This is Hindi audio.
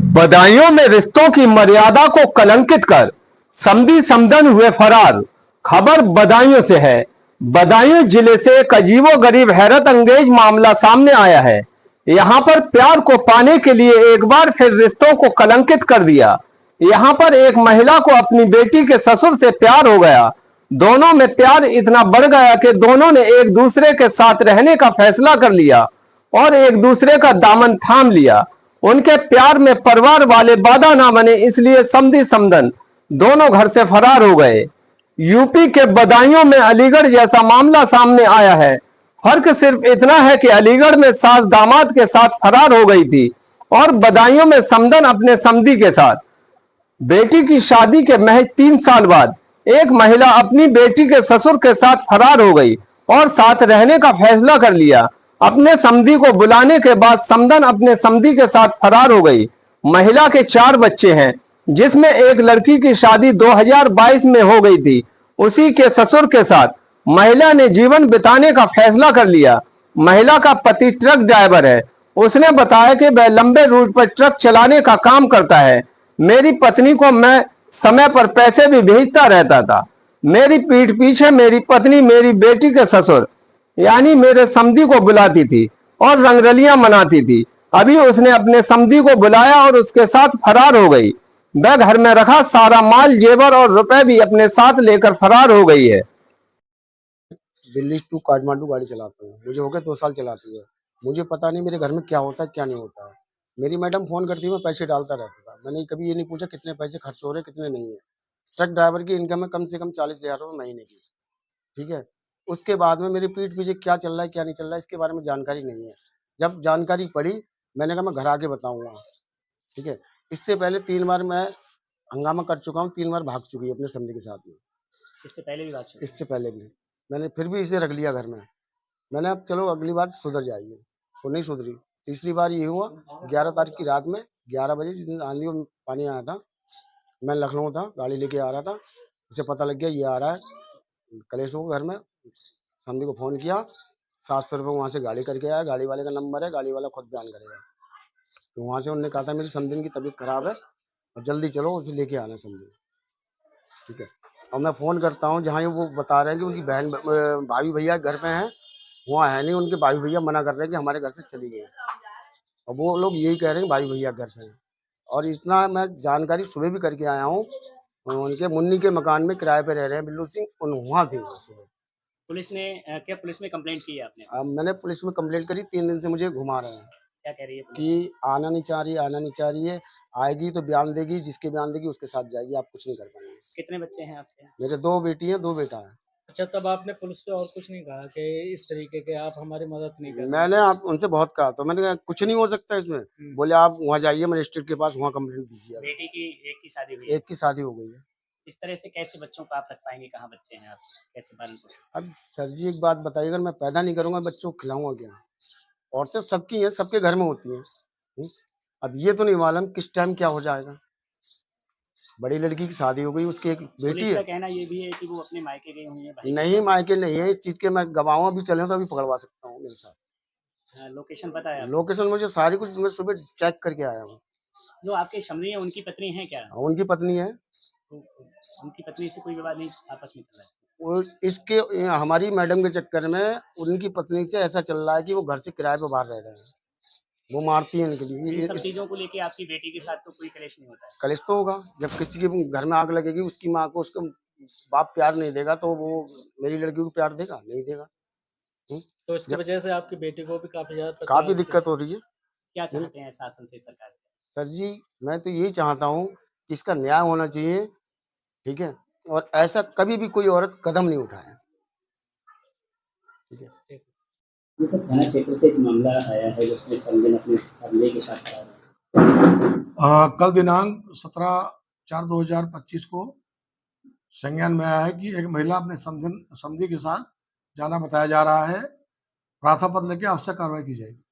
बदायूं में रिश्तों की मर्यादा को कलंकित कर समधी समधन हुए फरार। खबर बदायूं से है। बदायूं जिले से एक अजीबोगरीब हैरत अंगेज मामला सामने आया है। यहां पर प्यार को पाने के लिए एक बार फिर रिश्तों को कलंकित कर दिया। यहां पर एक महिला को अपनी बेटी के ससुर से प्यार हो गया। दोनों में प्यार इतना बढ़ गया कि दोनों ने एक दूसरे के साथ रहने का फैसला कर लिया और एक दूसरे का दामन थाम लिया। उनके प्यार में परिवार वाले बाधा ना बने, इसलिए समधी समधन दोनों घर से फरार हो गए। यूपी के बदायूं में अलीगढ़ जैसा मामला सामने आया है। फर्क सिर्फ इतना है कि अलीगढ़ में सास दामाद के साथ फरार हो गई थी और बदायूं में समधन अपने समधी के साथ। बेटी की शादी के महज 3 साल बाद एक महिला अपनी बेटी के ससुर के साथ फरार हो गई और साथ रहने का फैसला कर लिया। अपने समधी को बुलाने के बाद समधन अपने समधी के साथ फरार हो गई। महिला के 4 बच्चे हैं, जिसमें एक लड़की की शादी 2022 में हो गई थी। उसी के ससुर के साथ महिला ने जीवन बिताने का फैसला कर लिया। महिला का पति ट्रक ड्राइवर है। उसने बताया कि वह लंबे रूट पर ट्रक चलाने का काम करता है। मेरी पत्नी को मैं समय पर पैसे भी भेजता रहता था। मेरी पीठ पीछे मेरी पत्नी मेरी बेटी के ससुर यानी मेरे समधी को बुलाती थी और रंगरलियां मनाती थी। अभी उसने अपने समधी को बुलाया और उसके साथ फरार हो गई। वह घर में रखा सारा माल, जेवर और रुपए भी अपने साथ लेकर फरार हो गई है। दिल्ली टू काठमांडू गाड़ी चलाता हूँ। मुझे हो गए 2 साल चलाती है। मुझे पता नहीं मेरे घर में क्या होता है क्या नहीं होता है। मेरी मैडम फ़ोन करती है, मैं पैसे डालता रहता था। मैंने कभी ये नहीं पूछा कितने पैसे खर्च हो रहे कितने नहीं है। ट्रक ड्राइवर की इनकम है कम से कम 40,000 रुपये महीने की। ठीक है। उसके बाद में मेरी पीठ पीछे क्या चल रहा है क्या नहीं चल रहा है इसके बारे में जानकारी नहीं है। जब जानकारी पड़ी मैंने कहा मैं घर आके बताऊँगा। ठीक है। इससे पहले 3 बार मैं हंगामा कर चुका हूँ, 3 बार भाग चुकी है अपने समधी के साथ में। इससे पहले भी बात चली? इससे पहले भी मैंने फिर भी इसे रख लिया घर में। मैंने अब चलो अगली बार सुधर जाएगी, वो नहीं सुधरी। तीसरी बार ये हुआ 11 तारीख की रात में 11 बजे जिस दिन आंधी और पानी आया था। मैं लखनऊ था, गाड़ी लेके आ रहा था। उसे पता लग गया ये आ रहा है कलेश हो घर में। समधी को फ़ोन किया, 700 रुपये वहाँ से गाड़ी करके आया। गाड़ी वाले का नंबर है, गाड़ी वाला खुद बयान करेगा। तो वहाँ से उन्होंने कहा था मेरी समधी की तबीयत खराब है और जल्दी चलो उसे लेके आना समधी। ठीक है। और मैं फ़ोन करता हूँ जहाँ वो बता रहे हैं कि उनकी बहन भाभी भैया घर पे हैं, वहाँ है नहीं। उनके भाई भैया मना कर रहे हैं कि हमारे घर से चली गई और वो लोग यही कह रहे हैं भाई भैया घर पे हैं। और इतना मैं जानकारी सुबह भी करके आया हूँ। उनके मुन्नी के मकान में किराए पे रह रहे हैं बिल्लू सिंह, उन वहाँ थे वो सुबह। पुलिस ने क्या पुलिस में कंप्लेंट की है आपने? अब मैंने पुलिस में कंप्लेंट करी, 3 दिन से मुझे घुमा रहे हैं क्या कह रही है पुलिस? कि आना नहीं चाह रही आना नहीं चाह रही है। आएगी तो बयान देगी, जिसके बयान देगी उसके साथ जाएगी, आप कुछ नहीं कर पाएंगे। कितने बच्चे हैं आपके? मेरे 2 बेटी हैं 2 बेटा है। अच्छा, तब आपने पुलिस से और कुछ नहीं कहा कि इस तरीके के आप हमारी मदद नहीं कर रहे? मैंने आप उनसे बहुत कहा तो मैंने कहा कुछ नहीं हो सकता इसमें। बोले आप वहाँ जाइए मजिस्ट्रेट के पास, वहाँ कंप्लेंट दीजिए। बेटी की एक की शादी हुई है? एक की शादी हो गई है। इस तरह से कैसे बच्चों को आप रख पाएंगे? कहाँ बच्चे हैं आप, कैसे पालन पोषण? अब सर जी एक बात बताइए, अगर मैं पैदा नहीं करूँगा बच्चों को खिलाऊंगा क्या? औरतें सबकी हैं, सबके घर में होती हैं। अब ये तो नहीं मालूम किस टाइम क्या हो जाएगा। बड़ी लड़की की शादी हो गई, उसकी एक बेटी पुलिस का है। कहना ये भी है कि वो अपने मायके गई हुई है भाई। नहीं मायके नहीं है, इस चीज़ के मैं गवाहों भी चले तो अभी पकड़वा सकता हूँ मेरे साथ। लोकेशन पता है आपको? लोकेशन मुझे सारी कुछ मैं सुबह चेक करके आया हूँ। जो आपके समधी है उनकी पत्नी है क्या? उनकी पत्नी है। तो उनकी पत्नी से कोई विवाद नहीं आपस में चल रहा है? वो इसके हमारी मैडम के चक्कर में उनकी पत्नी से ऐसा चल रहा है कि वो घर से किराए पे बाहर रह रहे हैं। वो मारती है इनके इन लिए। सब चीजों को लेके आपकी बेटी के साथ तो कोई कलेश नहीं होता है? कलेश तो होगा, जब किसी के घर में आग लगेगी, उसकी माँ को उसका बाप प्यार नहीं देगा तो वो मेरी लड़की को प्यार देगा? नहीं देगा। तो इसकी वजह से आपकी बेटी को भी काफ़ी दिक्कत हो रही है। क्या चाहते हैं शासन से, सरकार से? सर जी मैं तो यही चाहता हूँ कि इसका न्याय होना चाहिए। ठीक है। और ऐसा कभी भी कोई औरत कदम नहीं उठाए। ठीक है। ये सब थाना क्षेत्र से एक मामला आया है जिसमें संजय अपने समधी के साथ खड़ा है। कल दिनांक 17/4/2025 को संज्ञान में आया है कि एक महिला अपने समधी के साथ जाना बताया जा रहा है। प्रार्थना पत्र लेके आवश्यक कार्रवाई की जाएगी।